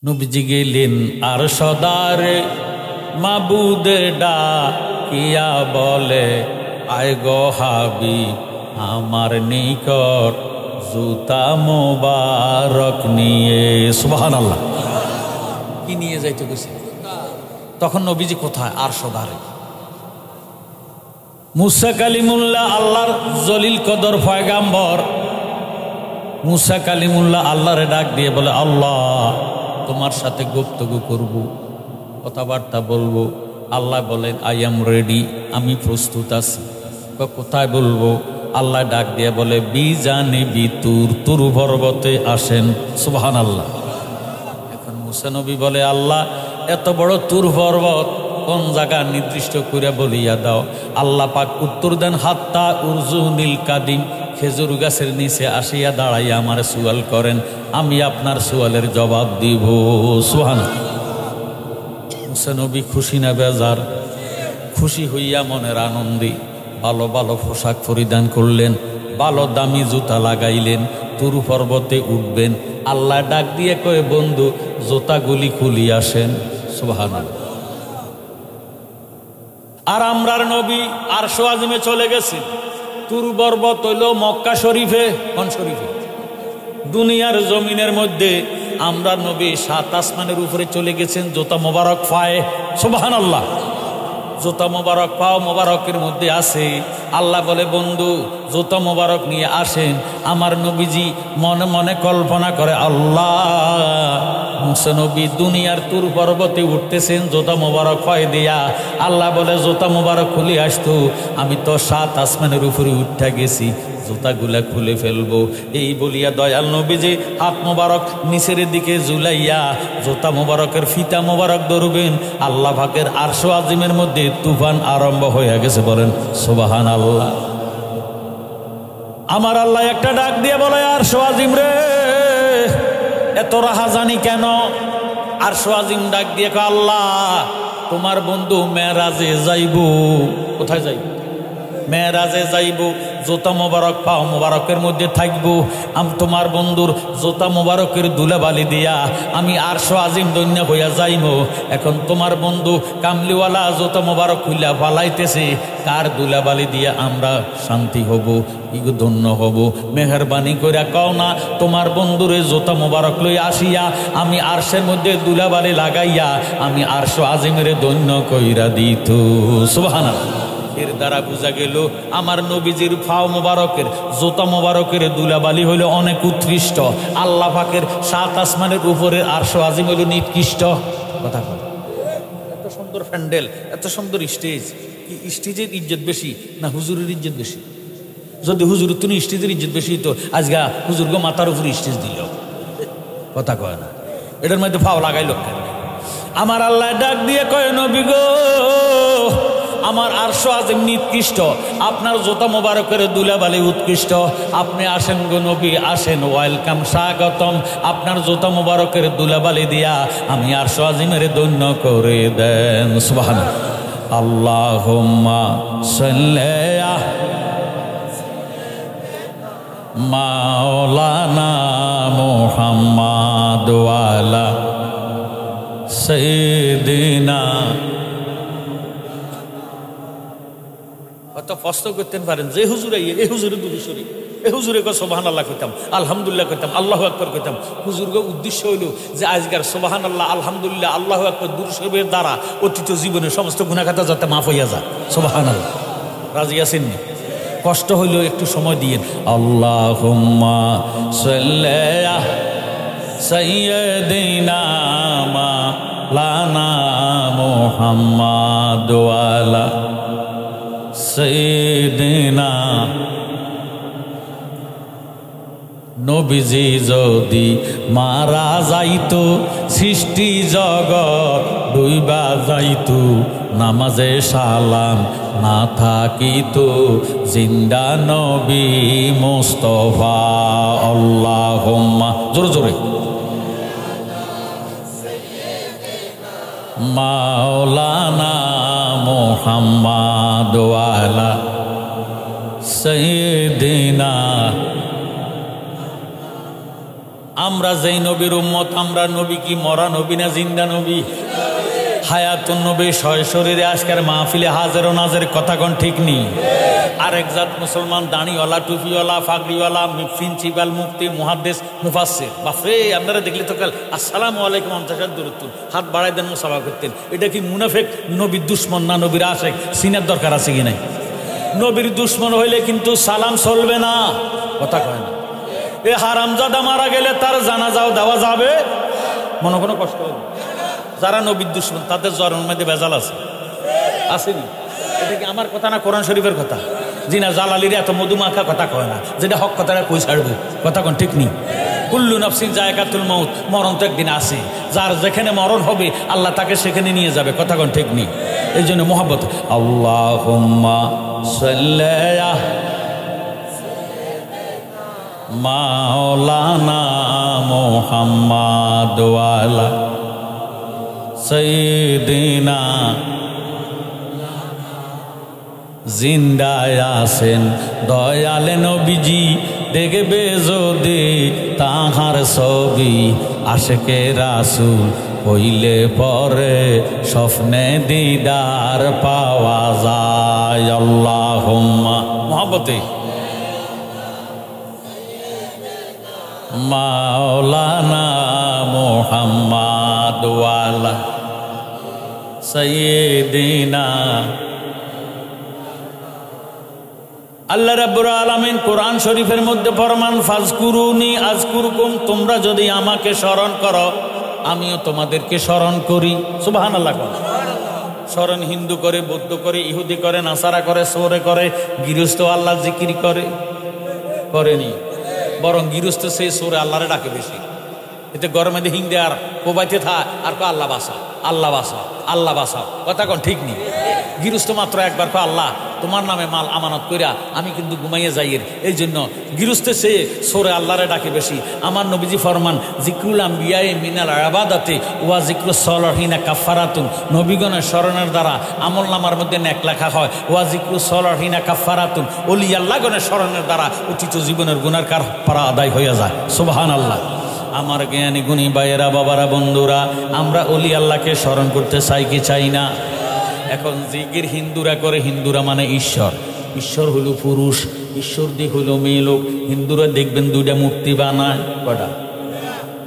নবীজি গেলেন আর সদারে মাবুদে ডাকিয়া বলে, আয় গো হাবিব আমার নিকট জুতা মোবারক নিয়ে। সুবহানাল্লাহ। কি নিয়ে যাইতে গেছে? তখন নবীজি কোথায়? আর সদারে। মুসা কালিমুল্লাহ আল্লাহর জলিল কদর পয়গাম্বর মুসা কালিমুল্লাহ আল্লাহরে ডাক দিয়ে বলে, আল্লাহ তোমার সাথে গুপ্তগু করব, কথাবার্তা বলবো। আল্লাহ বলেন, আই এম রেডি, আমি প্রস্তুত আছি। কোথায় বলবো? আল্লাহ ডাক দিয়ে বলে, বিজানিবি তুর, তুর পর্বতে আসেন। সুবহানাল্লাহ। এখন মুসা নবী বলে, আল্লাহ এত বড় তুর পর্বত কোন জায়গা নির্দিষ্ট করে বলিয়া দাও। আল্লাহ পাক উত্তর দেন, হাত্তা উরজুনিল কাদিম, খেজুর গাছের নিচে আসিয়া দাঁড়াইয়া আমার সুয়াল করেন, আমি আপনার সুয়ালের জবাব দিব। সুবহানাল্লাহ। মুসা নবী খুশি না বেজার? খুশি হইয়া মনের আনন্দে ভালো ভালো পোশাক পরিধান করলেন, ভালো দামি জুতা লাগাইলেন, তুর পর্বতে উঠবেন। আল্লাহ ডাক দিয়ে কয়ে, বন্ধু জুতাগুলি খুলি আসেন। সুবহানাল্লাহ। আর আমরার নবী আরশ আজিমে চলে গেছে। তুর পর্বত হইল মক্কা শরীফে। কোন শরীফে? দুনিয়ার জমিনের মধ্যে আমরার নবী 7 আসমানের উপরে চলে গেছেন জুতা মোবারক পায়ে। সুবহানাল্লাহ। জুতা মোবারক পাও মোবারকের মধ্যে আছে। আল্লাহ বলে, বন্ধু জুতা মোবারক নিয়ে আসেন। আমার নবীজি মনে মনে কল্পনা করে, আল্লাহ মুসা নবী দুনিয়ার তুর পর্বতে উঠতেছেন জুতা মোবারক পায়ে দিয়া। আল্লাহ বলে, জুতা মোবারক খুলে আসতো, আমি তো 7 আসমানের উপরে উঠা গেছি, জুতাগুলা খুলে ফেলবো। এই বলিয়া দয়াল নবীজি হাত মোবারক নিচের দিকে ঝুলাইয়া জুতা মোবারকের ফিতা মোবারক ধরবেন। আল্লাহ পাকের আরশ আজিমের মধ্যে তুফান আরম্ভ হয়ে গেছে। বলেন সুবহানাল্লাহ। আমার আল্লাহ একটা ডাক দিয়ে বলে, আরশ আজিম রে, এত রাহাজানি কেন? আরশ আজিম ডাক দিয়ে কয়, আল্লাহ তোমার বন্ধু মেরাজে যাইব। কোথায় যাইব? মেরাজে যাইব। জুতা মোবারক পাও মোবারকের মধ্যে থাকবো। আমি তোমার বন্ধুর জুতা মোবারকের দুলাবালি দিয়া আমি আরশ আজিম দৈন্য হইয়া যাইব। এখন তোমার বন্ধু কামলিওয়ালা জুতা মোবারক খুইলা ফালাইতেছে, কার দুলাবালি দিয়া আমরা শান্তি হব, ইগো ধন্য হব? মেহরবানি কইরা কও না, তোমার বন্ধুরে জুতা মোবারক লই আসিয়া আমি আরশের মধ্যে দুলাবালি লাগাইয়া আমি আরশ আজিমের দৈন্য কইরা দিত। সুবহানাল্লাহ। এর দ্বারা বোঝা গেল আমার নবীজির ফাও মোবারকের জুতা মোবারকের দুলাবালি হইল অনেক উৎকৃষ্ট। আল্লাহ পাকের 7 আসমানের উপরে আরশ আজিম হইল নিকৃষ্ট। কথা বল। এত সুন্দর প্যান্ডেল, এত সুন্দর স্টেজ, কি স্টেজের ইজ্জত বেশি না হুজুরের ইজ্জত বেশি? যদি হুজুরের তুমি স্টেজের ইজ্জত বেশি তো আজগা হুজুরগো মাথার উপরে স্টেজ দিল। কথা কয় না? এটার মধ্যে ফাও লাগাইল। আমার আল্লাহ ডাক দিয়ে কয়, নবী গো আমার আরশ আজিম নিকৃষ্ট, আপনার জুতা মোবারকের দুলাবালি উৎকৃষ্ট। আপনি আসেন গো নবী, আসেন, ওয়েলকাম, স্বাগতম। আপনার জুতা মোবারকের দুলাবালি দিয়া আমি আরশ আজিমের দৈন্য করে দেন। সুবহানাল্লাহ। আল্লাহুম্মা সাল্লি মাওলানা মুহাম্মাদ ওয়া আলা সাইয়্যিদিনা। হয়তো প্রশ্ন করতে পারেন, যে হুজুর এই হুজুরে দুরুশরী, এ হুজুরে কো সুবহানাল্লাহ কইতাম, আলহামদুলিল্লাহ কইতাম, আল্লাহু আকবার কইতাম। হুজুরগো উদ্দেশ্য হইল যে আজকার সুবহানাল্লাহ, আলহামদুলিল্লাহ, আল্লাহু আকবার দুরুশরীফের দ্বারা অতীত জীবনের সমস্ত গুনাহ খাতা যাতে মাফ হইয়া যায়। সুবহানাল্লাহ। রাজি আছেন নি? কষ্ট হইল একটু সময় দিয়েন। আল্লাহুম্মা সাল্লি আলা সাইয়্যিদিনা মাওলানা মুহাম্মাদ ওয়া আলা সাইয়্যিদিনা। নবীজি যদি মারা যাইতো সৃষ্টি জগৎ ডুইবা যাইতো, নামাজে সালাম না থাকিতো জিন্দা নবী মুস্তাফা। আল্লাহুম্মা, জোরে জোরে, মাওলানা মুহাম্মাদ ওয়া আলা সাইয়্যিদিনা। আমরা যেই নবীর উম্মত, আমরা নবী কি মরা নবী না জিন্দা নবী? হায়াতুন নবী শয় শরীরে আজকের মাহফিলে হাজার ও নাজের কথা কোন ঠিক নেই। আরেক জাত মুসলমান দাড়িওয়ালা, টুপিওয়ালা, ফাগড়িওয়ালা, প্রিন্সিপাল, মুফতি, মুহাদ্দিস, মুফাসসির। বাপরে, আপনারা দেখলে তো কাল আসসালামু আলাইকুম আমতাসাদ দূরত্ব হাত বাড়াই দেন, মুসাফা করতেন। এটা কি মুনাফিক, নবীর দুশ্মন না নবীর আশিক? সিনার দরকার আছে কি নাই? নবীর দুশ্মন হইলে কিন্তু সালাম চলবে না, কথা কয় না। এ হারামজাদা মারা গেলে তার জানাজাও দেওয়া যাবে, মনে কোনো কষ্ট হবে? যারা নবীর দুশ্মন তাদের জ্বরের মধ্যে ভেজাল আছে, আসেনি? এটা কি আমার কথা না কোরআন শরীফের কথা? জি না, জালালির এত মধুমাখা কথা কয় না, যেটা হক কথাটা কই ছাড়বো, কথা কোন ঠিক নেই। কুল্লু নাফসিন যায়কাতুল মাউত, মরণ তো একদিন আসে, যার যেখানে মরণ হবে আল্লাহ তাকে সেখানে নিয়ে যাবে, কথা কোন ঠিক নেই। এই জন্য মোহাব্বত, আল্লাহুম্মা সাল্লি মাওলানা মুহাম্মাদ ওয়া আলা সাইয়্যিদিনা। জিন্দায় আছেন দয়ালে নবীজি, দেখবে যদি তাহার ছবি, আশিকে রাসূল হইলে পরে স্বপ্নে দিদার পাওয়া যায়। আল্লাহুম্মা, মুহাব্বতে মাওলানা মুহাম্মাদ ওয়া আলা সাইয়্যিদিনা। আল্লাহ রাব্বুল আলামিন কোরআন শরীফের মধ্যে ফরমান, ফাজকুরুনি আযকুরকুম, তোমরা যদি আমাকে স্মরণ করো আমিও তোমাদেরকে স্মরণ করি। সুবহানাল্লাহ। স্মরণ হিন্দু করে, বৌদ্ধ করে, ইহুদি করে, নাসারা করে, সৌরে করে, গৃহস্থ আল্লাহ জিকির করে, করেনি? বরং গৃহস্থ সেই সৌরে আল্লাহরে ডাকে বেশি। এতে গরমে দিয়ে হিংদে আর কোবাইতে থা আর কো আল্লাহ বাসা, আল্লাহ বাসা, আল্লাহ বাসাও, কথা কোন ঠিক নেই। গৃহস্থ মাত্র একবার কো আল্লাহ তোমার নামে মাল আমানত কইরা আমি কিন্তু ঘুমাইয়ে যাইয়ের, এই জন্য গৃহস্থে সে সোরে আল্লাহরে ডাকে বেশি। আমার নবীজি ফরমান, জিক্রুল আম্বিয়ায়ে মিনাল ইবাদাতি ওয়া জিক্রুস সালিহিনা কাফারাতুন, নবীগণের স্মরণের দ্বারা আমল নামার মধ্যে নেক লেখা হয়। ওয়া জিক্রুস সালিহিনা কাফারাতুন, ওলি আল্লাহগণের স্মরণের দ্বারা অতীত জীবনের গুনার কাফারা আদায় হয়ে যায়। সুবহানাল্লাহ। আমার জ্ঞানী গুণী ভাইয়েরা, বাবারা, বন্ধুরা, আমরা ওলি আল্লাহকে স্মরণ করতে চাই কি চাই না? এখন জিকির হিন্দুরা করে, হিন্দুরা মানে ঈশ্বর, ঈশ্বর হইল পুরুষ, ঈশ্বর দিক হইল মেয়ে লোক। হিন্দুরা দেখবেন দুইটা মূর্তি বানায়, কটা?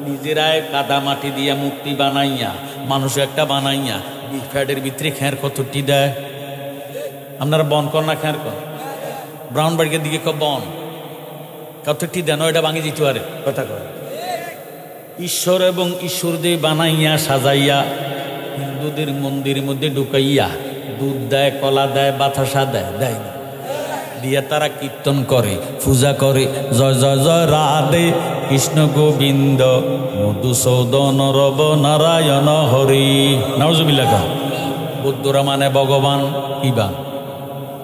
নিজেরাই কাদা মাটি দিয়া মূর্তি বানাইয়া, মানুষ একটা বানাইয়া ফ্যাটের ভিতরে খের কতটি দেয়। আপনারা বন কর না খের কর? ব্রাউন বাড়ির দিকে বন কতটি দেন, এটা ভাঙি দিতে পারে, কথা কয়। ঈশ্বর এবং ঈশ্বর দিয়ে বানাইয়া সাজাইয়া হিন্দুদের মন্দিরের মধ্যে ঢুকাইয়া দুধ দেয়, কলা দেয়, বাতাসা দেয়, দেয় না? দিয়া তারা কীর্তন করে, পূজা করে, জয় জয় জয় রাধে কৃষ্ণ গোবিন্দ মধুসূদন রব নারায়ণ হরি। নাউজুবিল্লাহ। বৌদ্ধরা মানে ভগবান, কিবা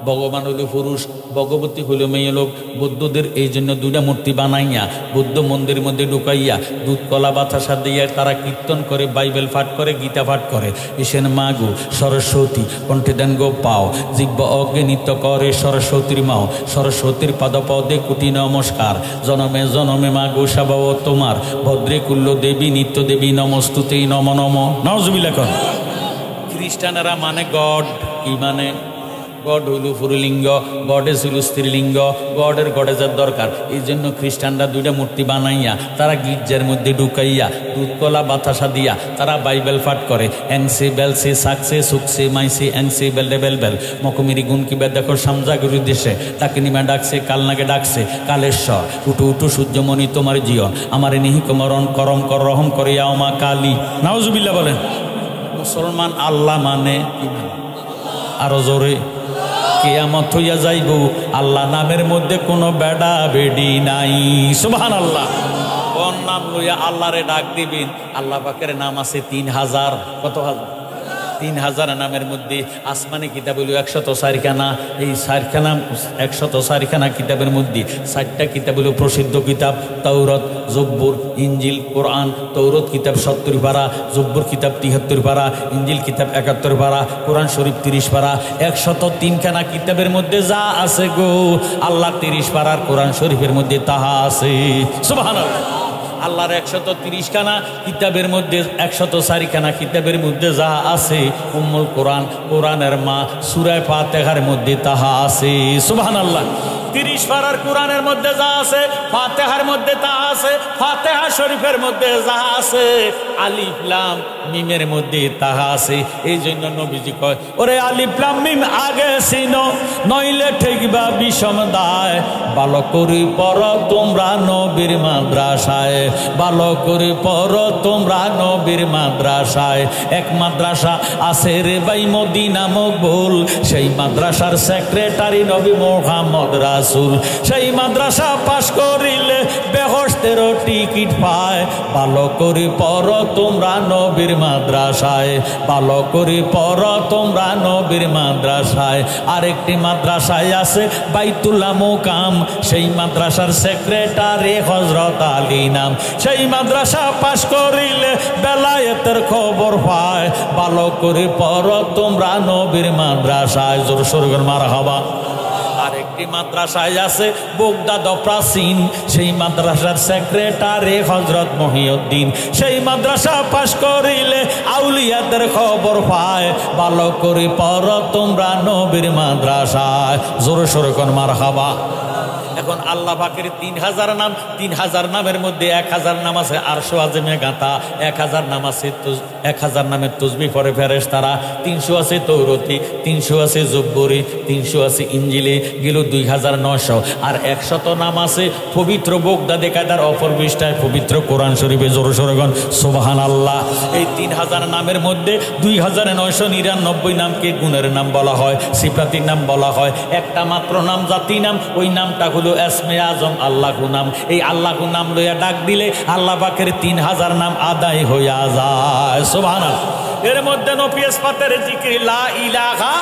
ভগবান হইল পুরুষ, ভগবতী হইল মেয়ে লোক। বৌদ্ধদের এই জন্য দুইটা মূর্তি বানাইয়া বৌদ্ধ মন্দিরের মধ্যে ঢুকাইয়া দুধ কলা বাতাসা দিয়ে তারা কীর্তন করে, বাইবেল পাঠ করে, গীতা পাঠ করে। এসেন মাগো সরস্বতী, কণ্ঠে দেন গো পাও, জিহ্বা অজ্ঞে নৃত্য করে সরস্বতীর মাও। সরস্বতীর পাদপদে কোটি নমস্কার, জনমে জনমে মাগো সাবাও তোমার। ভদ্রে কুল্য দেবী নিত্য দেবী নমস্তুতে নম নম। নাউজুবিল্লাহ। খ্রিস্টানেরা মানে গড, কি মানে? গড হইল পুরুলিঙ্গ, গডেস হইল স্ত্রীলিঙ্গ, গডের গডেজের দরকার। এই জন্য খ্রিস্টানরা দুইটা মূর্তি বানাইয়া তারা গির্জার মধ্যে ঢুকাইয়া দুধ কলা বাতাসা দিয়া তারা বাইবেল পাঠ করে। এংসে বেলসে সাকসে সুকসে মাইসে এংসে বেলে বেল বেল মকমিরি গুণ কিবা দেখো সামজাগুরি দেশে তাকে নিমা ডাকছে, কালনাকে ডাকছে কালেশ্বর। উঠু উঠু সূর্যমণি তোমার জীবন, আমার নিহিক মরণ করম কর রহম করে মা কালী। নাউজুবিল্লাহ বলেন। মুসলমান আল্লাহ মানে কি? আরো জোরে। কিয়ামত হইয়া যাইব, আল্লাহ নামের মধ্যে কোনো বেডা বেডি নাই। সুবহানাল্লাহ। কোন নাম লইয়া আল্লাহরে ডাক দিবেন? আল্লাহ পাকের নাম আছে 3000। কত হাজার? 3000 নামের মধ্যে আসমানি কিতাব হইল 104 খানা। এই 104 খানা কিতাবের মধ্যে 4টা কিতাব হইল প্রসিদ্ধ কিতাব, তাওরাত, জব্বুর, ইঞ্জিল, কোরআন। তাওরাত কিতাব 70 পারা, জব্বুর কিতাব 73 পারা, ইঞ্জিল কিতাব 71 পারা, কোরআন শরীফ 30 পারা। 103 খানা কিতাবের মধ্যে যা আছে গো, আল্লাহ 30 পারার কোরআন শরীফের মধ্যে তাহা আছে। সুবহানাল্লাহ। আল্লাহর 130 খানা কিতাবের মধ্যে 104 খানা কিতাবের মধ্যে যা আছে উম্মুল কোরআন, কোরআনের মা, সূরা ফাতিহার মধ্যে তাহা আছে। সুবহানাল্লাহ। 30 পারার কোরআনের মধ্যে যা আছে, ফাতিহার মধ্যে তা আছে, ফাতিহা শরীফের মধ্যে যা আছে, আলিফ লাম মিমের মধ্যে তাহা আছে। এই জন্য নবীজি কয়, ওরে আলিফ লাম মিম আগে চিনো, নইলে ঠেকবা বিষম দায়। ভালো করে পড়ো তোমরা নবীর মাদ্রাসায়, ভালো করে পড়ো তোমরা নবীর মাদ্রাসায়। এক মাদ্রাসা আছে রে ভাই মদিনা মকবুল, সেই মাদ্রাসার সেক্রেটারি নবী মুহাম্মদ রাসূল। সেই মাদ্রাসা পাশ করিলে বেহেশতেরও টিকিট পায়। ভালো করে পড়ো তোমরা নবীর মাদ্রাসায়, ভালো করে পড়ো তোমরা নবীর মাদ্রাসায়। আরেকটি মাদ্রাসায় আছে বাইতুল্লাহ মুকাম, সেই মাদ্রাসার সেক্রেটারি হযরত আলী নাম। সেই মাদ্রাসা পাশ করিলে বেলায়েতের খবর পায়। ভালো করে পড়ো তোমরা নবীর মাদ্রাসায়। জোর সোরে মারহাবা। আরেকটি মাদ্রাসায় আছে বাগদাদ প্রাচীন, সেই মাদ্রাসার সেক্রেটারি হযরত মহিউদ্দিন। সেই মাদ্রাসা পাশ করিলে আউলিয়াদের খবর পায়। ভালো করে পড়ো তোমরা নবীর মাদ্রাসায়। জোরে সোরে কোন মারহাবা। এখন আল্লাহ পাকের 3000 নাম, 3000 নামের মধ্যে 1000 নাম আছে আরশে আজিমে গাঁথা, 1000 নাম আছে 1000 নামের তসবিহ পড়ে ফেরেশতারা, 300 আছে তৌরাতি, 300 আছে জব্বুরি, 300 আছে ইঞ্জিলে, গেল 2900। আর 100 নাম আছে পবিত্র বাগদাদে কায়দার অপর পৃষ্ঠায় পবিত্র কোরআন শরীফে। জোরে সোরে কোন সুবহানাল্লাহ। এই 3000 নামের মধ্যে 2999 নামকে গুণের নাম বলা হয়, সিফাতির নাম বলা হয়। একটা মাত্র নাম জাতি নাম, ওই নামটা হলো ইসমে আজম আল্লাহু নাম। এই আল্লাহু নাম লইয়া ডাক দিলে আল্লাহ পাকের 3000 নাম আদায় হইয়া যায়। সুবহানাল্লাহ। এর মধ্যে নফিস পাতের জিকির লা ইলাহা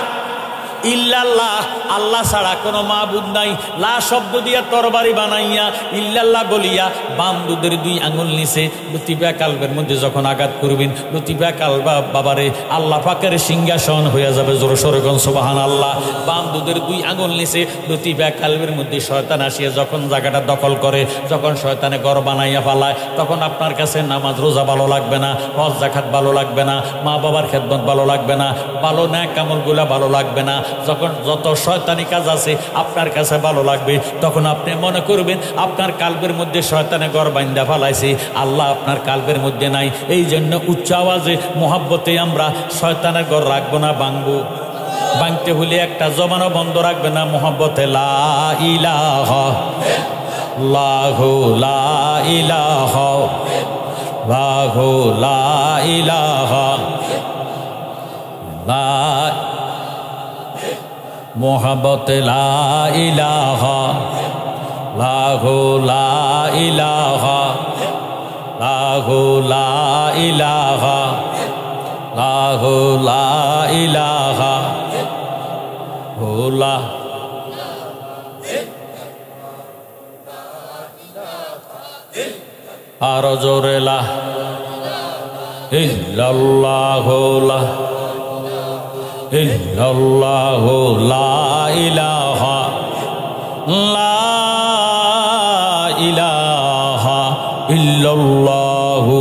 ইল্লাল্লাহ, আল্লাহ ছাড়া কোনো মাবুদ নাই। লা শব্দ দিয়া তরবারি বানাইয়া ইল্লাল্লাহ বলিয়া বাম দুধের 2 আঙুল নিচে লতিফা কালবের মধ্যে যখন আঘাত করবেন, লতিফা কালবা বাবারে আল্লাহ পাকের সিংহাসন হইয়া যাবে। জোরে সোরে কোন সুবহানাল্লাহ। বাম দুধের 2 আঙুল নিচে লতিফা কালবের মধ্যে শয়তান আসিয়া যখন জায়গাটা দখল করে, যখন শয়তানে ঘর বানাইয়া ফালায়, তখন আপনার কাছে নামাজ রোজা ভালো লাগবে না, হজ যাকাত ভালো লাগবে না, মা বাবার খেদমত ভালো লাগবে না, ভালো নেক আমলগুলা ভালো লাগবে না। যখন যত শয়তানি কাজ আছে আপনার কাছে ভালো লাগবে, তখন আপনি মনে করবেন আপনার কালবের মধ্যে শয়তানে ঘর বাইন্দা ফালাইছে, আল্লাহ আপনার কালবের মধ্যে নাই। এই জন্য উচ্চ আওয়াজে মোহাব্বতে আমরা শয়তানের ঘর রাখবো না, ভাঙবো। ভাঙতে হলে একটা জবানও বন্ধ রাখবে না, মোহাব্বতে লা ইলাহা ইল্লাল্লাহু লা ইলাহা ইল্লাল্লাহু লা ইলাহা লা মোহাব্বতে লা ইলাহা ইল্লাল্লাহু লা ইলাহা ইল্লাল্লাহু লা ইলাহা ইল্লাল্লাহু লা ইলাহা ইল্লাল্লাহ। আর জোরে লা ইল্লাল্লাহু লা ইল্লাল্লাহু লা ইলাহা লা ইলাহা ইল্লাল্লাহু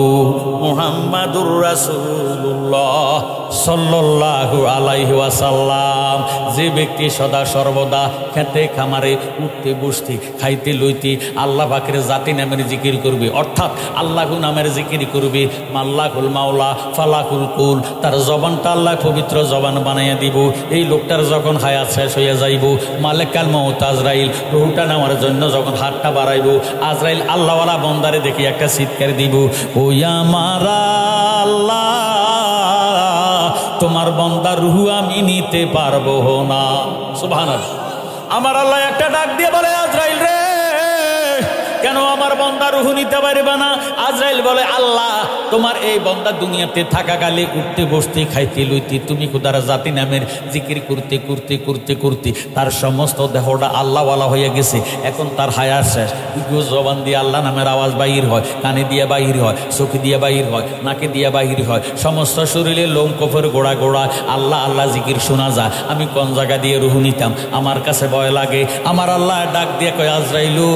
মুহাম্মাদুর রাসূলুল্লাহ সাল্লাল্লাহু আলাইহি ওয়াসাল্লাম। যে ব্যক্তি সদা সর্বদা খেতে খামারে উঠতে বসতে খাইতে লইতে আল্লাহ পাকের জাতি নামের জিকির করবে, অর্থাৎ আল্লাহু নামের জিকির করবে, মাল্লাকুল মাওলা ফালাকুল কুল, তার জবানটা আল্লাহ পবিত্র জবান বানাইয়া দিব। এই লোকটার যখন হায়াত শেষ হইয়া যাইব, মালিকাল মউত আজরাইল রুহটা নেওয়ার জন্য যখন হাতটা বাড়াইব, আজরাইল আল্লাহওয়ালা বন্দারে দেখি একটা চিৎকার দিব, ও আমার আল্লাহ তোমার বান্দার রূহ আমি নিতে পারবো না। সুবহানাল্লাহ। আমার আল্লাহ একটা ডাক দিয়ে বলে, আজরাইল রে কেন আমার বান্দার রূহ নিতে পারবে না? আজরাইল বলে, আল্লাহ তোমার এই বন্দা দুনিয়াতে থাকাকালে উঠতে বসতে খাইতে লইতে তুমি খুদারা জাতি নামের জিকির করতে করতে করতে করতে তার সমস্ত দেহটা আল্লাহওয়ালা হয়ে গেছে। এখন তার হায়ার শেষ, জবান দিয়ে আল্লাহ নামের আওয়াজ বাহির হয়, কানে দিয়ে বাহির হয়, চোখে দিয়ে বাহির হয়, নাকে দিয়ে বাহির হয়, সমস্ত শরীরে লোম কফের গোড়া গোড়া আল্লাহ আল্লাহ জিকির শোনা যায়। আমি কোন জায়গা দিয়ে রুহু নিতাম, আমার কাছে ভয় লাগে। আমার আল্লাহ ডাক দিয়ে কয়, আজরাইলু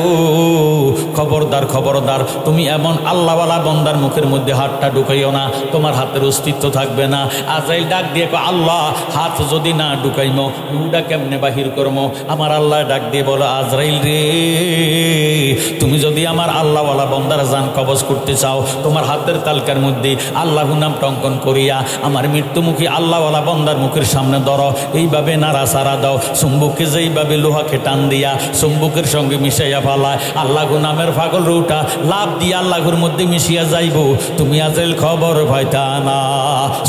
খবরদার খবরদার, তুমি এমন আল্লাহওয়ালা বন্দার মুখের মধ্যে হাতটা ঢুকাইও না, তোমার হাতের অস্তিত্ব থাকবে না। আজরাইল ডাক দিয়ে কয়, আল্লাহ হাত যদি না ঢুকাইমো রুহুটা কেমনে বাহির করমো? আমার আল্লাহ ডাক দিয়ে বলো, আজরাইল রে, তুমি যদি আমার আল্লাহওয়ালা বন্দার জান কবজ করতে চাও, তোমার হাতের তালকার মধ্যে আল্লাহ নাম টঙ্কন করিয়া আমার মৃত্যুমুখী আল্লাহওয়ালা বন্দার মুখের সামনে ধরো, এইভাবে নাড়াচাড়া দাও। চুম্বুকে যেইভাবে লোহাকে টান দিয়া চুম্বুকের সঙ্গে মিশাইয়া ফালায়, আল্লাহ নামের পাগল রুটা লাভ দিয়ে আল্লাহর মধ্যে মিশিয়া যাইব। তুমি আজরাইল খবর পাইতা না।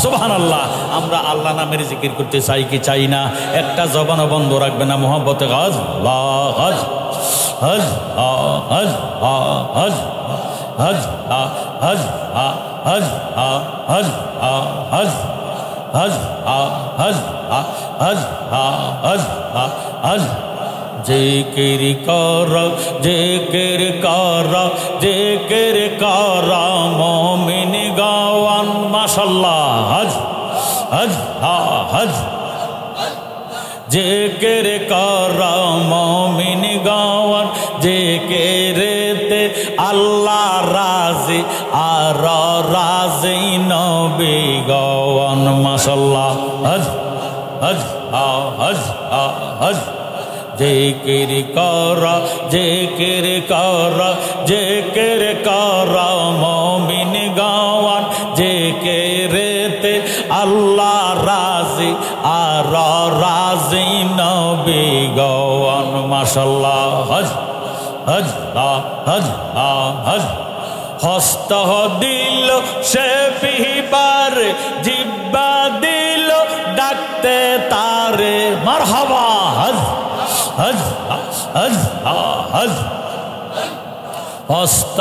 সুবহানাল্লাহ। আমরা আল্লাহ নামের জিকির করতে চাই কি চাই না? একটা জবানও বন্ধ রাখবে না। মোহাম্মতে হজ হজ হজ হজ হজ হজ হজ হজ হজ হজ হজ হজ হজ হজ হজ জিকির কর জিকির কর জিকির কর মুমিন গাওয়ান। মাশাআল্লাহ। হজ হজ হজ জিকির কর মুমিন গাওয়ান, জিকিরেতে আল্লাহ রাজি আর রাজি নবী গাওয়ান। মাশাআল্লাহ। হজ হজ হজ হজ জিকির কর জিকির কর জিকির কর মুমিন গাওয়ান, জিকিরেতে আল্লাহ রাজি আর রাজি নবী গাওয়ান। মাশাআল্লাহ। হজ হজ হজ হজ হস্ত দিল সে বিহিবার, জিব্বা দিল ডাকতে তারে মারহাবা। হজ হজ হজ হজ হস্ত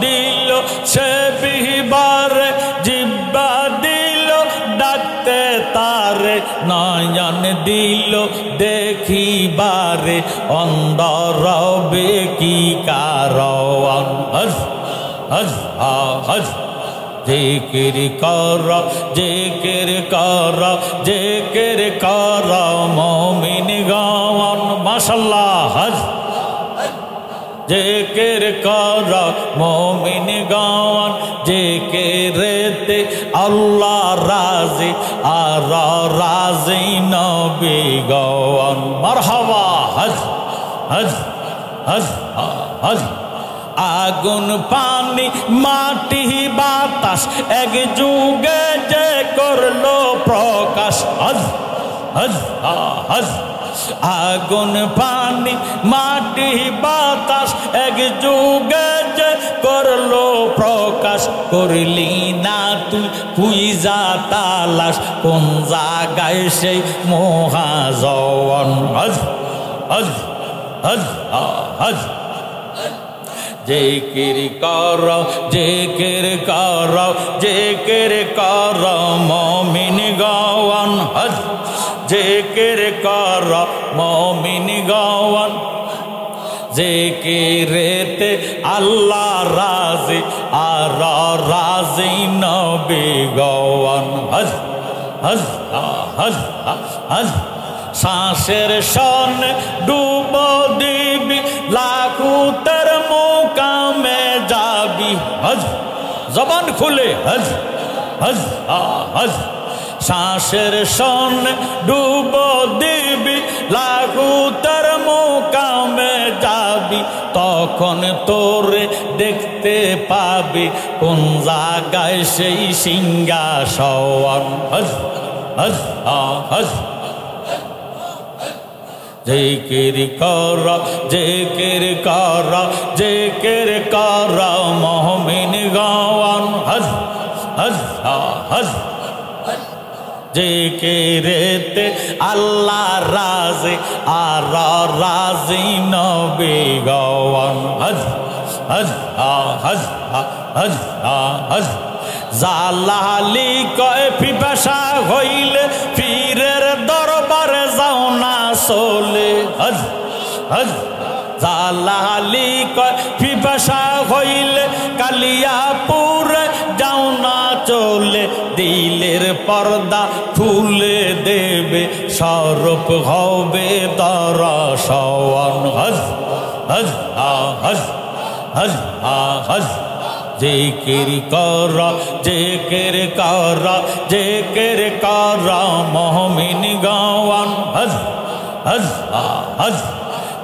দিল সে বিহিবার, জিব্বা দিল ডাকতে তারে, নয়ন দিল দেখিবারে, অন্ধর বে কি কারণ। হজ হজ হজ জিকির কর জিকির কর জিকির কর মুমিন গাওয়ান। মাশাআল্লাহ। হজ জিকির কর মুমিন গাওয়ান, জিকিরেতে আল্লাহ রাজি আর রাজি নবী গাওয়ান। মারহাবা। হজ হজ হজ হজ আগুন পানি মাটি বাতাস এক যুগে যে করলো প্রকাশ। হজ হজ হজ আগুন পানি মাটি বাতাস এক যুগে যে করলো প্রকাশ, করলি না তুই পুইজা তালাশ কোন জায়গায় সেই মহাজওয়ান। হজ হজ হজ হজ জিকির কর জিকির কর জিকির কর মুমিন গাওয়ান। হজ জিকির কর মুমিন গাওয়ান, জিকিরেতে আল্লাহ রাজি আর রাজি নবী গাওয়ান। হজ হজ হজ হজ শ্বাসের সন ডুব দিবি লাখুতের মুকামে যাবি। হজ জবান খুলে হজ হজ হজ শ্বাসের সন ডুব দিবি লাখুতের মুকামে যাবি, তখন তোরে দেখতে পাবি কোন জায়গায় সেই সিংহাসন। হজ হজ হজ জিকির কর জিকির কর জিকির কর মুমিন গাওয়ান। হজ হজ হজ জিকিরেতে আল্লাহ রাজি আর রাজি নবী গাওয়ান। হজ হজ হজ হজ হজ জালালি কয় পিপাসা হইলে পীরের দরবারে যাও না চলে। হজ হজ জালালি কয় পিপাসা হইলে কালিয়াপুরে যাও না চলে। দিলের পর্দা খুলে দেবে স্বরূপ হবে দর্শন। হজ হজ হজ হজ হজ জিকির কর জিকির কর জিকির কর মুমিন গওয়ান। হজ হজ হজ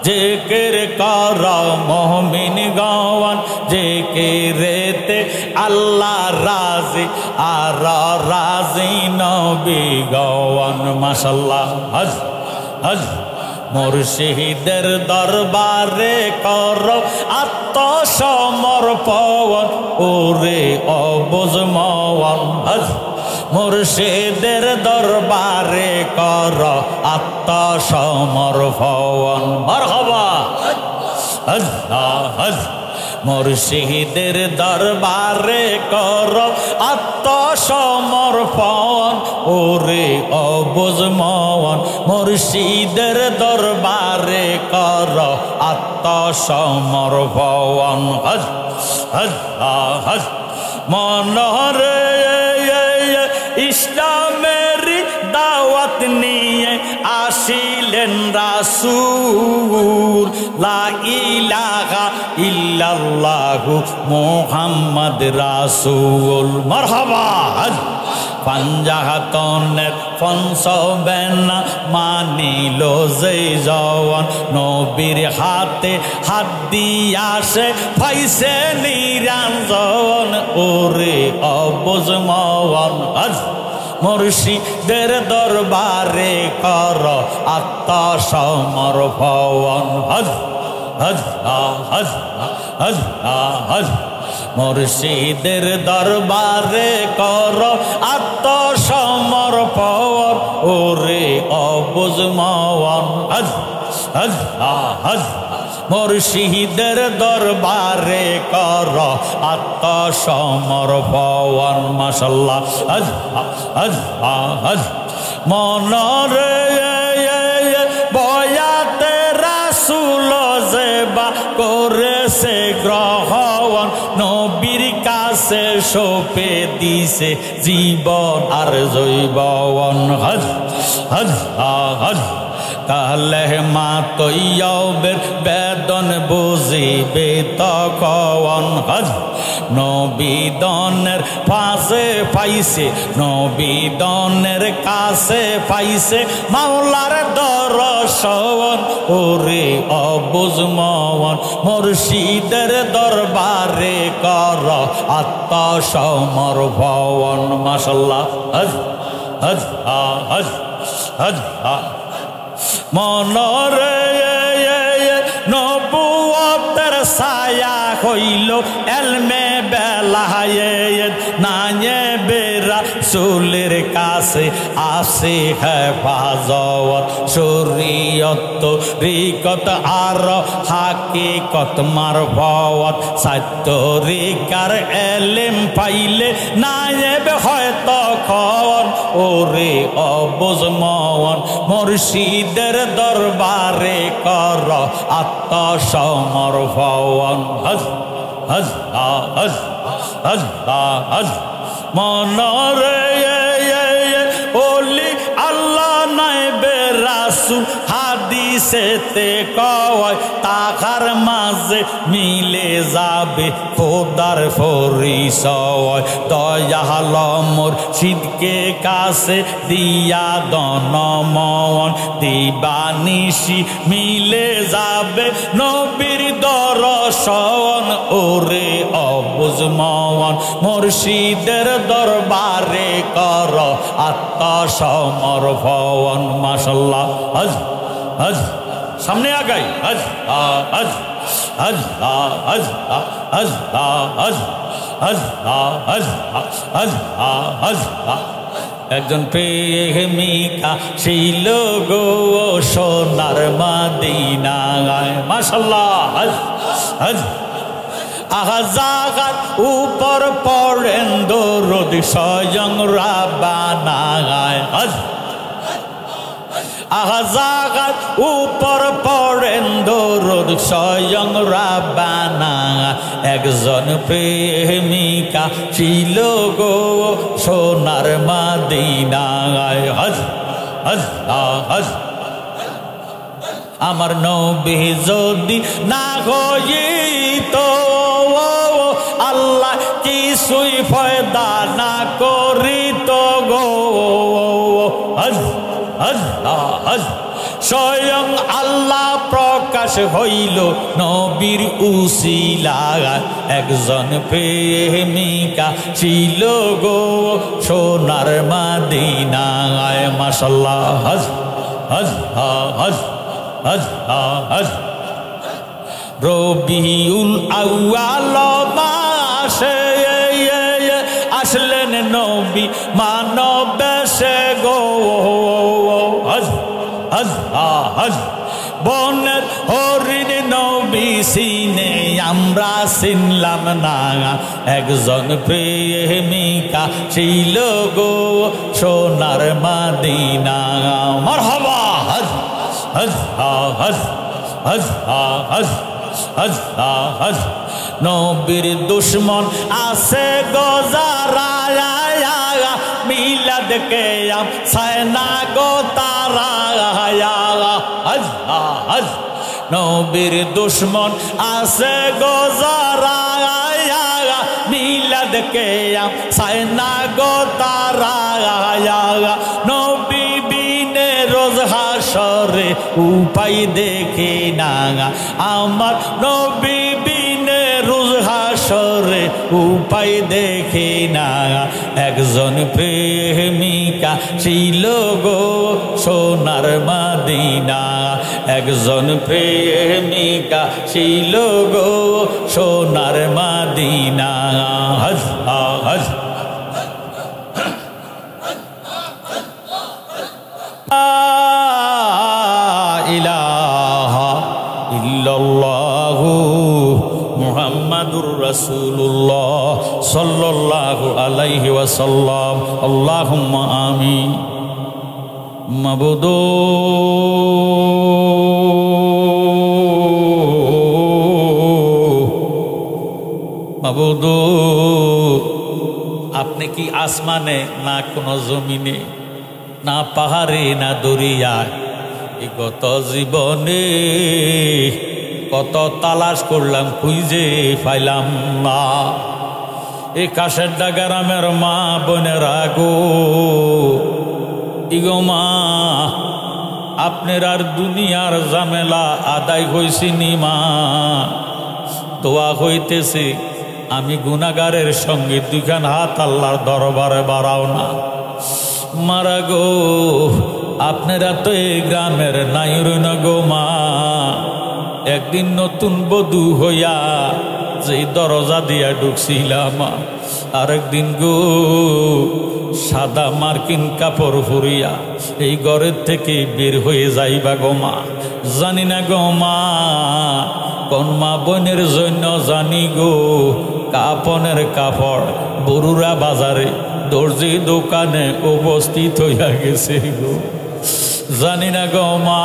জিকির কর মুমিন গওয়ান। জিকিরেতে আল্লাহ রাজি আর রাজি নবী গওয়ান। মাশাআল্লাহ। হজ হজ মুর্শিদের দরবারে কর আত্মসমর্পণ ওরে অবুঝ মওয়ান। হজ মুর্শিদের দরবারে কর আত্মসমর্পণ। মারহাবা। হজ হজ মুর্শিদের দরবারে কর আত্মসমর্পণ ওরে অবুঝ মওয়ান। মুর্শিদের দরবারে কর আত্মসমর্পণ। হজ হজ হজ মনরে ইসলামের দাওয়াত নিয়ে আসিলেন রাসূল। লা ইলাহা ইল্লাল্লাহু মুহাম্মদ রাসূল। মারহাবা। পাঞ্জাতনের পঞ্চবেনা মানিল যে জওয়ান। নবীর হাতে হাত দিয়া সে পাইছে নিরঞ্জন ওরে অবুঝ মওয়ান। হজ মুর্শিদের দরবারে কর আত্মসমর্পণ। হজ হজ হজ হজ হজ মুর্শিদের দরবারে কর আত্মসমর্পণ ওরে অবুঝ মওয়ান। হজ হজ হজ মুর্শিদের দরবারে কর আত্মসমর্পণ। মাশাআল্লাহ। হজ হজ হজ মনরে বয়াতে রাসূল জেবা করেছে গ্রহণ। নবীর কাছে সঁপে দিছে জীবন আর জৈবন। হজ হজ হজ কালে মা তৈয়বের বেদন বুঝিবে তখন। হজ নবীদনের পাশে পাইছে নবীদনের কাছে পাইছে মাওলার দর্শন ওরে অবুঝ মওয়ান। মুর্শিদের দরবারে কর আত্মসমর্পণ। মাশাআল্লাহ। হজ হজ হজ হজ মনরে নবুয়তের ছায়া হইল এলমে বেলায়েত। নায়েবে রাসূলের কাছে আসে হেফাজত। শরীয়ত তরিকত আর হাকিকত মারফত। সাত্য তরিকার এলেম পাইলে নায়েব হয় তখন ওরে অবুঝ মওয়ান। মুর্শিদের দরবারে কর আত্মসমর্পণ। হজ হজ হজ হজ হজ মনরে ওলি আল্লাহ নাইবে রাসূল হাদিসেতে কয় তাহার মাঝে মিলে যাবে খোদার পরিচয়। দয়াল মুর্শিদকে কাছে দিয়া দনমন দিবানিশি মিলে যাবে নবীর দর্শন ওরে অবুঝ মওয়ান। মুর্শিদের দরবারে কর আত্মসমর্পণ। মাশাআল্লাহ। হজ হজ সামনে আগাই। হজ হজ হজ হজ হজ হজ হজ হজ হজ হজ একজন প্রেমিকা ছিল গো সোনার মদিনায়। মাশাআল্লাহ। হজ হজ আহাজাগাত উপর পড়েন দরুদ স্বয়ং রাব্বানা আহাজাগাত উপর পড়েন দরুদ স্বয়ং রাব্বানা একজন প্রেমিকা ছিল গো সোনার মদিনায় হজ হজ হজ আমার নবী যদি না হইতো আল্লাহ কিছুই ফায়দা না করিত গো হজ হজ হজ স্বয়ং আল্লাহ প্রকাশ হইল নবীর উসিলায় একজন প্রেমিকা ছিল গো সোনার মদিনায় মাশাআল্লাহ হজ হজ হজ হজ হজ রবিউল আউয়াল মাসে আসলেন নবী মানব বেশে গো হজ হজ হজ বনের হরিণ নবী সিনে আমরা চিনলাম না একজন প্রেমিকা ছিল গো সোনার মদিনা মারহাবা হজ হজ হজ হজ হজ হজ হজ নবীর দুশ্মন আছে গো যারা মিলাদ কে আম সায়না গো তারা হজ হজ নবীর দুশ্মন আছে গো যারা মিলাদ কে আম সায়না গো তারা নবী বিনে রোজ হাসরে উপায় দেখে না আমার নবী বিনে রোজ হাসরে উপায় দেখে না একজন প্রেমিকা ছিল গো সোনার মদিনা একজন প্রেমিকা ছিল গো সোনার মদিনা হজ হজ ইলাহা ইল্লাল্লাহু মুহাম্মাদুর রাসূলুল্লাহ সাল্লাল্লাহু আলাইহি ওয়াসাল্লাম আল্লাহুম্মা আমিন মাবুদু মাবুদু আপনি কি আসমানে না কোনো জমিনে না পাহাড়ে না দরিয়ায় এই গত জীবনে কত তালাশ করলাম খুঁজে পাইলাম না এই কাশেরডা গ্রামের মা বোনেরা গো ইগো মা আপনার আর দুনিয়ার ঝামেলা আদায় হইছিনি মা দোয়া হইতেছে আমি গুনাহগারের সঙ্গে দুইখান হাত আল্লাহর দরবারে বাড়াও না মারা গো আপনারা তো এই গ্রামের নাইর না গো মা একদিন নতুন বধূ হইয়া যে দরজা দিয়া ঢুকছিলাম আরেকদিন গো সাদা মার্কিন কাপড় পরিয়া এই ঘরের থেকে বের হয়ে যাইবা গো মা জানি না গো মা কোন মা বোনের জন্য জানি গো কাপনের কাপড় বরুরা বাজারে দর্জি দোকানে উপস্থিত হইয়া গেছে গো জানি না গো মা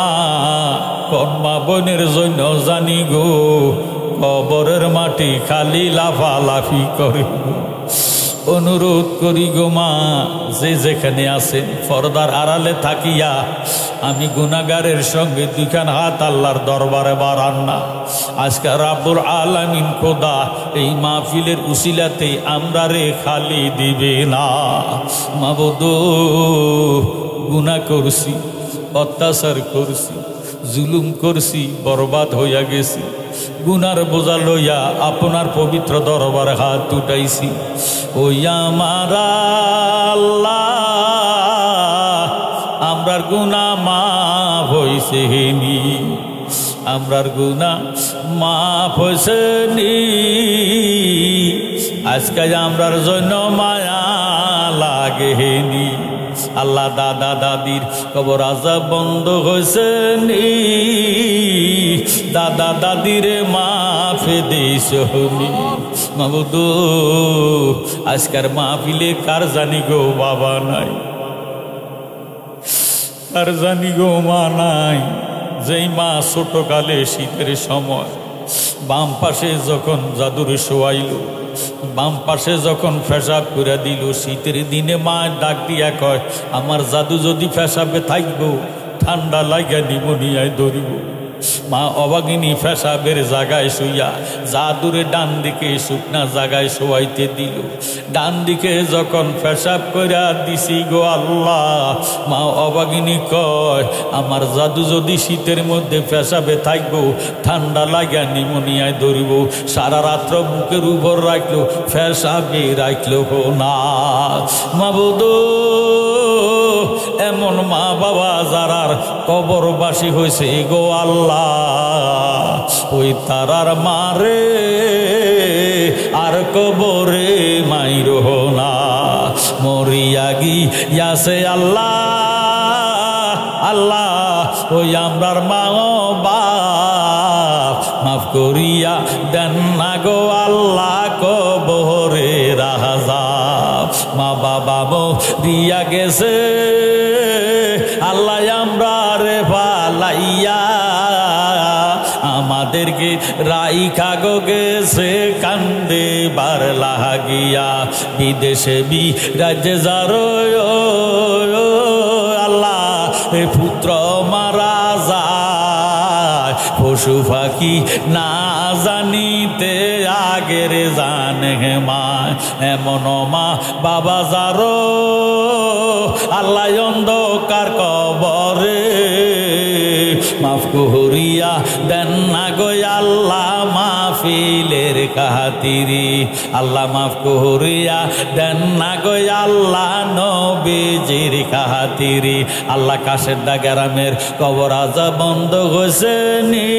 কোন মা বোনের জন্য জানি গো কবরের মাটি খালি লাফালাফি করে অনুরোধ করি গো মা যে যেখানে আছেন পর্দার আড়ালে থাকিয়া আমি গুনাহগারের সঙ্গে দুইখান হাত আল্লাহর দরবারে বাড়ান না আজকে রাব্বুল আলামিন খোদা এই মাহফিলের উসিলাতে আমরা রে খালি দিবে না মাবুদ গুনাহ করছি অত্যাচার করছি জুলুম করছি বরবাদ হইয়া গেছি গুনার বোঝা লইয়া আপনার পবিত্র দরবারে হাত উঠাইছি ওই আমার আল্লাহ আমরার গুনাহ মাফ হইছে নি আমরার গুনাহ মাফ হইছে নি আজকে আমরার জন্য মায়া লাগে নি আল্লাহ দাদা দাদির কবর আযাব বন্ধ হয়েছে নি, দাদা দাদিরে মাফ দিস নি। মাবুদ আজকের মাহফিলে কার জানি গো বাবা নাই, কার জানি গো মা নাই, যেই মা ছোটকালে শীতের সময় বাম পাশে যখন জাদুরে শোয়াইল, বাম পাশে যখন পেশাব করে দিল, শীতের দিনে মা ডাক দিয়া কয় আমার জাদু যদি পেশাবে থাকবো ঠান্ডা লাগা নিমোনিয়ায় ধরিব। মা অবাগিনী পেশাবের জায়গায় শুইয়া জাদুরে ডান দিকে শুকনা জায়গায় শোয়াইতে দিল। ডান দিকে যখন পেশাব কইরা দিছি গো আল্লাহ, মা অবাগিনী কয় আমার জাদু যদি শীতের মধ্যে পেশাবে থাকবো ঠান্ডা লাগিয়া নিমোনিয়ায় ধরিব। সারা রাত্র বুকের উপর রাখলো, পেশাবে রাখলো না। মাবুদ এমন মা বাবা যারার কবরবাসী হয়েছে গো আল্লাহ, ওই তারার মারে আর কবরে মাইরো না। মরিয়া গিয়াছে আল্লাহ আল্লাহ ওই আমরার মা বাপ, মাফ করিয়া দেন না গো আল্লাহ কবরে রাজা। মা বাবা মরিয়া গেছে আল্লাহ আমরা রে পালাইয়া, আমাদেরকে রাইখা গো গেছে কান্দে বার লাগিয়া। বিদেশে বিরাজে যারো আল্লাহ পুত্র মারা যায়, পশু পাখি না জানিতে আগের জানে মা। এমন মা বাবা যারো আল্লাহ অন্ধকার কবরে মাফ করিয়া দেন না গো আল্লাহ মাহফিলের খাতিরে। আল্লাহ মাফ করিয়া দেন না গো আল্লাহ নবীজির খাতিরে। আল্লাহ কাশেরদা গ্রামের কবর আযাব বন্ধ হয়েছে নি,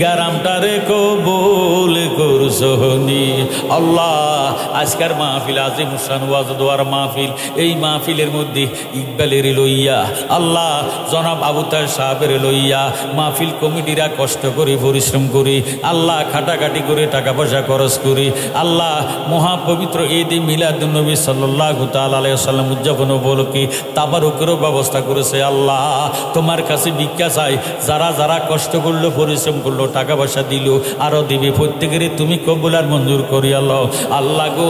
গ্রামটারে কবুল করছনি আল্লাহ। আজকের মাহফিল আজিম শান ওয়াজ দোয়ার মাহফিল, এই মাহফিলের মধ্যে ইকবালের লইয়া আল্লাহ জনাব আবু তাহের সাহেবের লইয়া মাহফিল কমিটিরা কষ্ট করে পরিশ্রম করে আল্লাহ খাটাখাটি করে টাকা পয়সা খরচ করে আল্লাহ মহাপবিত্র ঈদ মিলাদুন নবী সাল্লাল্লাহু তাআলা আলাইহি ওয়াসাল্লাম উদযাপন উপলক্ষে তাবারুকেরও ব্যবস্থা করেছে। আল্লাহ তোমার কাছে ভিক্ষা চাই, যারা যারা কষ্ট করলো পরিশ্রম করলো টাকা পয়সা দিল আরো দিবে, প্রত্যেকের তুমি কবুল আর মঞ্জুর করি আল্লাহ। আল্লাহ গো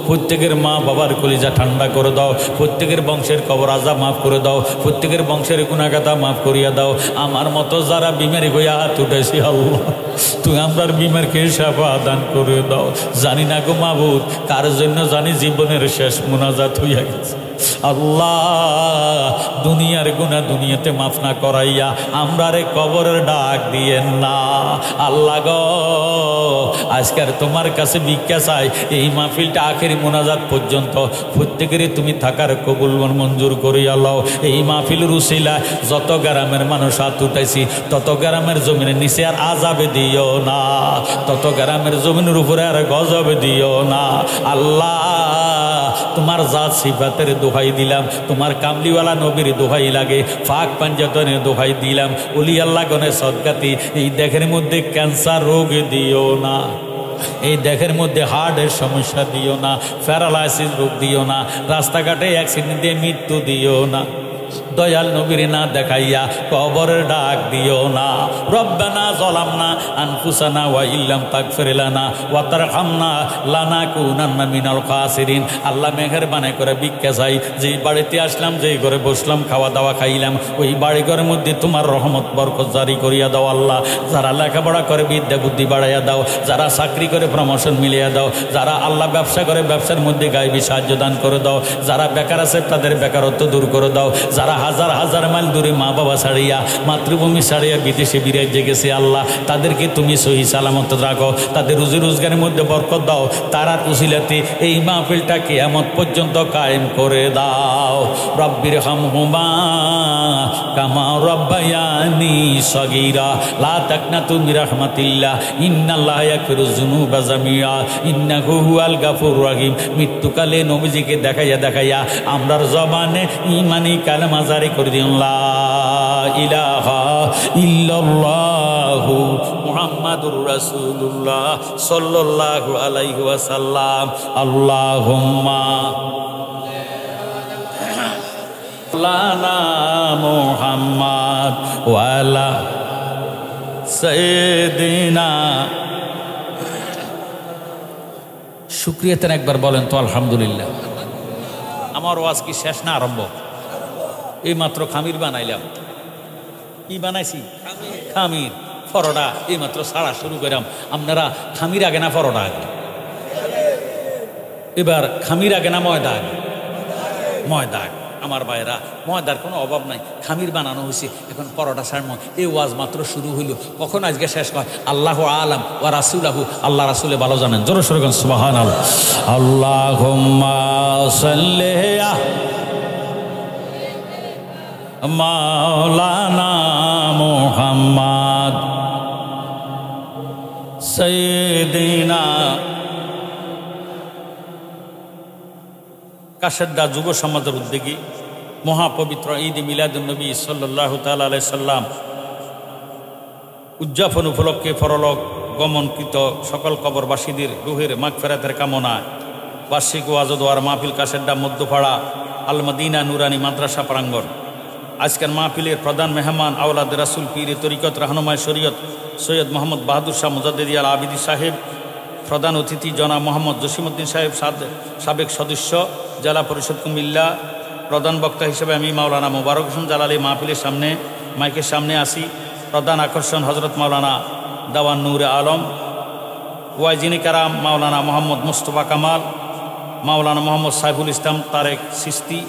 প্রত্যেকের মা বাবার কলিজা ঠান্ডা করে দাও, প্রত্যেকের বংশের কবর আযাব মাফ করে দাও, প্রত্যেকের বংশের গুনাহগাতা মাফ করিয়া দাও। আমার মতো যারা বিমারি হইয়া হাত উঠাইছি আল্লাহ তুমি আমার বিমারকে শাফা দান করে দাও। জানি না গো মাবুদ কার জন্য জানি জীবনের শেষ মুনাজাত হইয়া গেছে আল্লাহ। দুনিয়ার গুনাহ দুনিয়াতে মাফ না করাইয়া আমরারে কবরের ডাক দিয়েন না আল্লাহ গো। আজকের তোমার কাছে ভিক্ষা চাই, এই মাহফিলটা আখেরি মুনাজাত পর্যন্ত প্রত্যেকেরই তুমি থাকার কবুল মঞ্জুর করি আল্লাহ। এই মাহফিলের উসিলায় যত গ্রামের মানুষ হাত উঠাইছি তত গ্রামের জমিনের নিচে আর আযাবে দিও না, তত গ্রামের জমিনের উপরে আর গজবে দিও না আল্লাহ। তোমার জাত সিফাতের দোহাই দিলাম, তোমার কামলিওয়ালা নবীর দোহাই লাগে, ফাক পাঞ্জাতনের দোহাই দিলাম, ওলি আল্লাহ গণের সদকাতি এই দেখের মধ্যে ক্যান্সার রোগ দিও না, এই দেখের মধ্যে হার্টের সমস্যা দিও না, প্যারালাইসিস রোগ দিও না, রাস্তাঘাটে অ্যাক্সিডেন্টে মৃত্যু দিও না। দয়াল নবীর না দেখাইয়া কবরের ডাক দিও না। রব্বানা যালামনা আনফুসানা ওয়া ইল্লাম তাগফির লানা ওয়া তারহামনা লানাকুনান্না মিনাল খাসিরিন। আল্লাহ মেহেরবানি করে ভিক্ষা চাই, যেই বাড়িতে আসলাম, যেই ঘরে বসলাম, খাওয়া দাওয়া খাইলাম, ওই বাড়ি ঘরের মধ্যে তোমার রহমত বরকত জারি করিয়া দাও আল্লাহ। যারা লেখাপড়া করে বিদ্যা বুদ্ধি বাড়াইয়া দাও, যারা চাকরি করে প্রমোশন মিলিয়ে দাও, যারা আল্লাহ ব্যবসা করে ব্যবসার মধ্যে গায়বী সাহায্য দান করে দাও, যারা বেকার আছে তাদের বেকারত্ব দূর করে দাও, যারা হাজার হাজার মাইল দূরে মা বাবা ছাড়িয়া মাতৃভূমি ছাড়িয়া বিদেশে বিরাজে গেছে আল্লাহ, তাদেরকে তুমি সহি সালামত রাখো, তাদের রুজি রোজগারের মধ্যে বরকত দাও, তারা উসিলাতে এই মাহফিলটা কিয়ামত পর্যন্ত কায়েম করে দাও। রব্বির হামহুমা কামা রব্বায়ানি সগীরা লা তাকনাতু মির রাহমাতিল্লাহ ইন্নাল্লাহা ইয়াগফিরুয যুনুবা জামিআ ইন্নাহু হুয়াল গাফুরুর রহিম। মৃত্যুকালে নবীজিকে দেখাইয়া আমরার জবানে ঈমানি কালেমা জারি করে দিন, লা ইলাহা ইল্লাল্লাহু মুহাম্মাদুর রাসূলুল্লাহ সাল্লাল্লাহু আলাইহি ওয়াসাল্লাম। আল্লাহুম্মা লানা মুহাম্মাদ ওয়া আলা সাইয়্যিদিনা। শুকরিয়াতেন একবার বলেন তো আলহামদুলিল্লাহ। আমার ওয়াজ কি শেষ না আরম্ভ? এই মাত্র খামির বানাইলাম। কি বানাইছি? খামির পরোটা এই মাত্র ছাড়া শুরু করলাম। আপনারা খামির আগে না পরোটা আগে? এবার খামির আগে না ময়দা আগে? ময়দা আগে। আমার ভাইরা, ময়দার কোনো অভাব নাই, খামির বানানো হয়েছে, এখন পরোটা ছাড়মো। এই ওয়াজ মাত্র শুরু হইল, কখন আজকে শেষ হয় আল্লাহু আলাম ওয়া রাসূলুহু, আল্লাহ রাসূলে ভালো জানেন। জোরে সোরে বলেন সুবহানাল্লাহ। আল্লাহুম্মা সাল্লি মাওলানা মুহাম্মদ সাইয়্যিদিনা। কাশেরদা যুব সমাজের উদ্যোগী মহাপবিত্র ঈদ মিলাদুন নবী সাল্লাল্লাহু তাআলা আলাইহি সাল্লাম উদযাপন উপলক্ষে পরলোক গমনকৃত সকল কবরবাসীদের রুহের মাগফিরাতের কামনায় বার্ষিক ওয়াজ ও দোয়ার মাহফিল কাশেরদা মধ্যপাড়া আল মদিনা নুরানি মাদ্রাসা প্রাঙ্গণ। আজকের মাহফিলের প্রধান মেহমান আওলাদ রাসূল পীরে তরিকত রাহনুমায়ে শরীয়ত সৈয়দ মোহাম্মদ বাহাদুর শাহ মুজাদ্দিদি আল আবিদি সাহেব, প্রধান অতিথি জনাব মোহাম্মদ জসিমউদ্দিন সাহেব সাবেক সদস্য জেলা পরিষদ কুমিল্লা। প্রধান বক্তা হিসেবে আমি মাওলানা মোবারক হোসেন জালালি মাহফিলের সামনে মাইকের সামনে আসি। প্রধান আকর্ষণ হজরত মাওলানা দাওয়ান নূরে আলম, ওয়াইজিনী কারাম মাওলানা মোহাম্মদ মুস্তফা কামাল, মাওলানা মোহাম্মদ সাইফুল ইসলাম তারেক সিস্তি,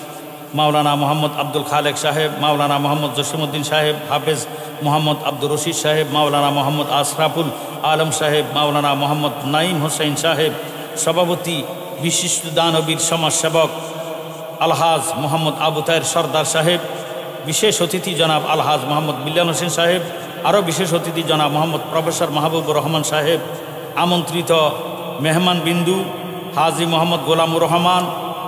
মাওলানা মোহাম্মদ আব্দুল খালেক সাহেব, মাওলানা মোহাম্মদ জসিমউদ্দিন সাহেব, হাফেজ মোহাম্মদ আব্দুর রশিদ সাহেব, মাওলানা মোহাম্মদ আশরাফুল আলম সাহেব, মাওলানা মোহাম্মদ নাইম হোসেন সাহেব, সভাপতি বিশিষ্ট দানবীর সমাজসেবক আলহাজ মোহাম্মদ আবু তাহের সর্দার সাহেব, বিশেষ অতিথি জনাব আলহাজ মোহাম্মদ মিল্লান হোসেন সাহেব, আরও বিশেষ অতিথি জনাব মোহাম্মদ প্রফেসর মাহবুবুর রহমান সাহেব, আমন্ত্রিত মেহমান বিন্দু হাজি মোহাম্মদ গোলামুর রহমান,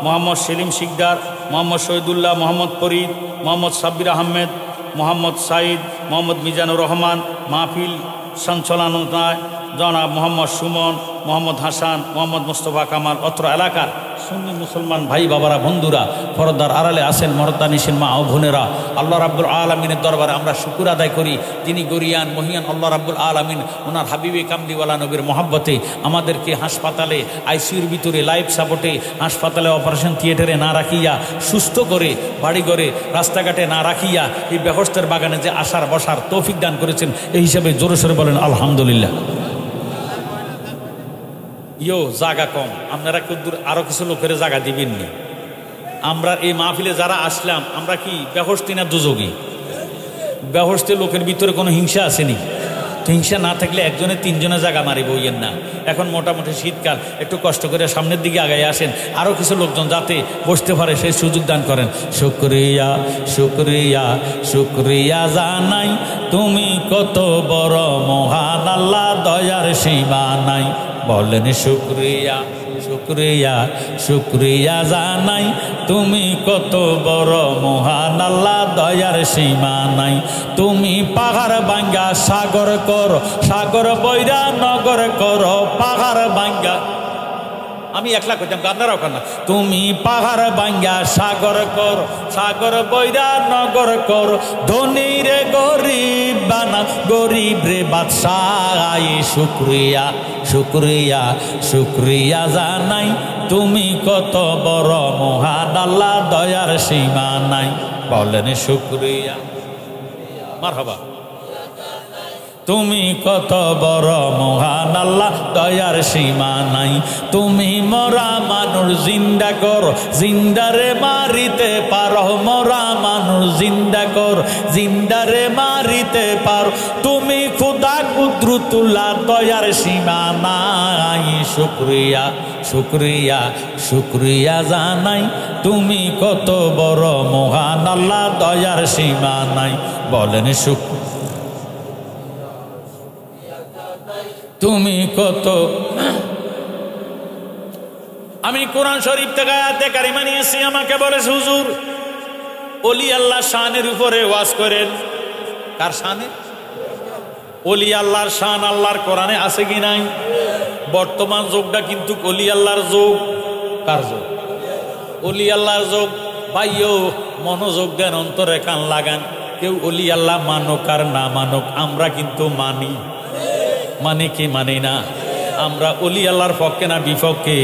মোহাম্মদ সেলিম শিকদার, মোহাম্মদ শহীদুল্লাহ, মোহাম্মদ ফরিদ, মোহাম্মদ সাব্বির আহমেদ, মোহাম্মদ সাইদ, মোহাম্মদ মিজানুর রহমান, মাহফিল সঞ্চালনায় জনাব মোহাম্মদ সুমন, মোহাম্মদ হাসান, মোহাম্মদ মুস্তফা কামাল। অত্র এলাকার সুন্নি মুসলমান ভাই বাবারা, বন্ধুরা, পর্দার আড়ালে আসেন মর্দানিসীন মা ও বোনেরা, আল্লাহ রাব্বুল আলামিনের দরবারে আমরা শুকর আদায় করি। যিনি গরিয়ান মহিয়ান আল্লাহ রাব্বুল আলামিন ওনার হাবিবে কামলিওয়ালা নবীর মহব্বতে আমাদেরকে হাসপাতালে আইসিইউর ভিতরে লাইফ সাপোর্টে হাসপাতালে অপারেশন থিয়েটারে না রাখিয়া সুস্থ করে বাড়িঘরে রাস্তাঘাটে না রাখিয়া এই বেহস্তের বাগানে যে আসার বসার তৌফিক দান করেছেন, এই হিসাবে জোরে সোরে বলেন আলহামদুলিল্লাহ। জায়গা কম, আপনারা কদ্দুর আরো কিছু লোকের জায়গা দিবেননি। আমরা এই মাহফিলে যারা আসলাম, আমরা কি বেহস্তি না দুযোগী? বেহস্তি লোকের ভিতরে কোনো হিংসা আসেনি তো? হিংসা না থাকলে একজনে তিনজনে জায়গা মারি বইয়ের না। এখন মোটামুটি শীতকাল, একটু কষ্ট করে সামনের দিকে আগায় আসেন, আরও কিছু লোকজন যাতে বসতে পারে সেই সুযোগ দান করেন। শুকরিয়া শুকরিয়া শুকরিয়া জানাই, তুমি কত বড় মহান আল্লাহ, দয়ার সীমা নাই। বলেন শুকরিয়া শুকরিয়া শুকরিয়া জানাই, তুমি কত বড় মহান আল্লাহ, দয়ার সীমা নাই। তুমি পাহাড় ভাঙ্গা সাগর করো, সাগর বৈরা নগর করো, পাহাড় ভাঙ্গা। আমি একলা কইতাম, আপনারাও কেন? তুমি পাহাড় ভাঙ্গা সাগর কর, সাগর বৈরা নগর কর, ধনী রে গরিব বানা, গরিব রে বাদশাহ। শুকরিয়া শুকরিয়া শুকরিয়া জানাই, তুমি কত বড় মহান আল্লাহ, দয়ার সীমা নাই। বলেন শুকরিয়া। মারহাবা। তুমি কত বড় মহান আল্লাহ, দয়ার সীমা নাই। তুমি মরা মানুষ জিন্দা কর, জিন্দারে মারিতে পারো। মরা মানুষ জিন্দা কর, জিন্দারে মারিতে পারো। তুমি খুদা কুদরতুল্লাহ, দয়ার সীমা নাই। শুকরিয়া শুকরিয়া শুকরিয়া জানাই, তুমি কত বড় মহান আল্লাহ, দয়ার সীমা নাই। বলেন শুকরিয়া, তুমি কত। আমি কোরআন শরীফ থেকে আয়াতে কারিমা নিয়েছি, আমাকে বলে হুজুর ওলি আল্লাহ শানের উপরে ওয়াজ করেন। কার শানে? ওলি আল্লাহর শান আল্লাহর কোরআনে আছে কি নাই? বর্তমান যুগটা কিন্তু ওলি আল্লাহর যুগ। কার যুগ? ওলি আল্লাহর যুগ। ভাইও মনোযোগ দেন, অন্তরে কান লাগান। কেউ ওলি আল্লাহ মানুক আর না মানুক, আমরা কিন্তু মানি। মানে কি মানি না? আমরা ওলি আল্লাহর পক্ষে না বিপক্ষে?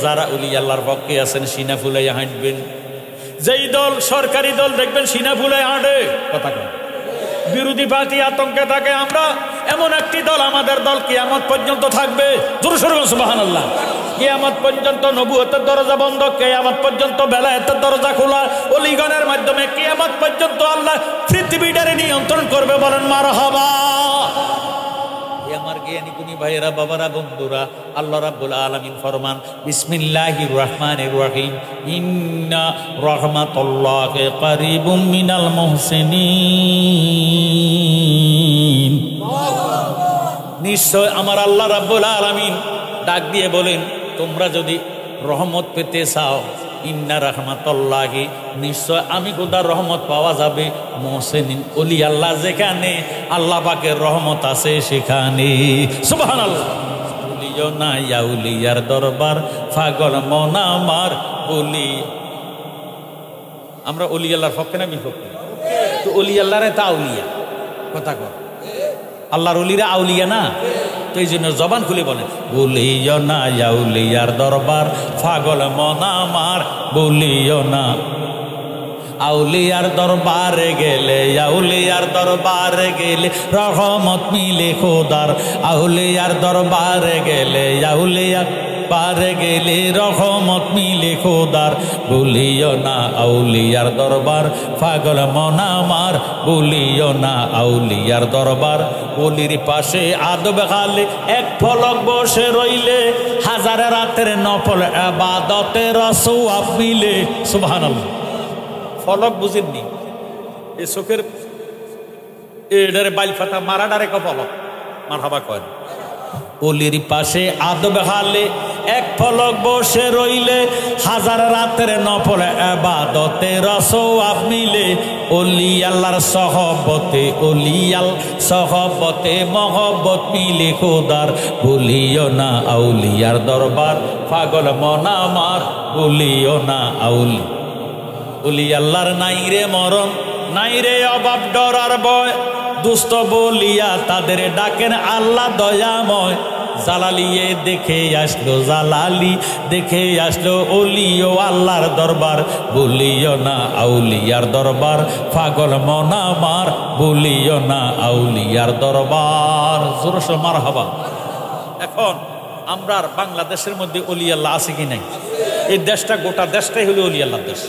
যারা ওলি আল্লাহর পক্ষে আছেন সিনা ফুলাইয়া হাঁটবেন। যেই দল সরকারি দল দেখবেন সিনা ফুলাইয়া হাঁটে, কথা কয়। বিরোধী পার্টি আতঙ্কে থাকে। আমরা এমন একটি দল, আমাদের দল কিয়ামত পর্যন্ত থাকবে। জোরে সোরে বলুন সুবহানাল্লাহ। কিয়ামত পর্যন্ত নবুয়তের দরজা বন্ধ, কিয়ামত পর্যন্ত বেলায়েতের দরজা খোলা। ওলিগণের মাধ্যমে কিয়ামত পর্যন্ত আল্লাহ পৃথিবীটারে নিয়ন্ত্রণ করবে। বলেন মারহাবা। আমার জ্ঞানী গুণী ভাইয়েরা, বাবারা, বন্ধুরা, আল্লাহ রাব্বুল আলামিন ফরমান বিসমিল্লাহির রহমানির রহিম, ইন্না রাহমাতুল্লাহি কারীবুম মিনাল মুহসিনিন। নিশ্চয় আমার আল্লাহ রাব্বুল আলামিন ডাক দিয়ে বলেন, তোমরা যদি রহমত পেতে চাও, ইন্না রাহমাতুল্লাহি, নিশ্চয় আমি খোদার রহমত পাওয়া যাবে মুহসিনিন, ওলি আল্লাহ যেখানে আল্লাহ পাকের রহমত আছে সেখানে। সুবহানাল্লাহ। বলিও না আউলিয়ার দরবার, পাগল মন আমার বলি। আমরা ওলি আল্লাহর পক্ষে না বিপক্ষে? তো ওলি আল্লাহরে তা আউলিয়া, কথা কর। আল্লাহর ওলিরা আউলিয়া না? তো এই জন্য জবান খুলে বলেন, বলিও না আউলিয়ার দরবার, পাগল মন আমার বলিও না। আউলিয়ার দরবারে গেলে, আউলিয়ার দরবারে গেলে রহমত মিলে খোদার। আউলিয়ার দরবারে গেলে, আউলিয়ার পারে গেলে রহমত মিলে খোদার। বলিও না আউলিয়ার দরবার, পাগল মন আমার বলিও না আউলিয়ার দরবার। ওলির পাশে আদব খালে এক ফলক বসে রইলে, হাজার রাতের নফল ইবাদতের সওয়াব মিলে। সুবহানাল্লাহ। ফলক বুঝেননি? এই চোখের এডারে বাইল ফাটা মারাডারে ক ফলক, মারহাবা কয়। ওলির পাশে আদব হালে এক ফলক বসে রইলে, হাজার রাতের নফল ইবাদতের সওয়াব মিলে। ওলি আল্লাহর সহবতে, ওলিয়াল সহবতে মহব্বত মিলে খোদার। বলিও না আউলিয়ার দরবার, পাগল মন আমার বলিও না আউলি। ওলি আল্লাহর নাই রে মরণ, নাই রে অভাব ডর আর ভয়। দুষ্ট বলিয়া তাদের ডাকেন আল্লাহ দয়াময়। জালালিয়ে দেখে আসলো, জালালি দেখে আসলো ওলি ও আল্লাহর দরবার। বলিও না আউলিয়ার দরবার, পাগল মন আমার বলিও না আউলিয়ার দরবার। জোরে সোরে মারহাবা। এখন আমরা বাংলাদেশের মধ্যে ওলি আল্লাহ আছে কি নাই? এই দেশটা, গোটা দেশটাই হলো ওলি আল্লাহর দেশ।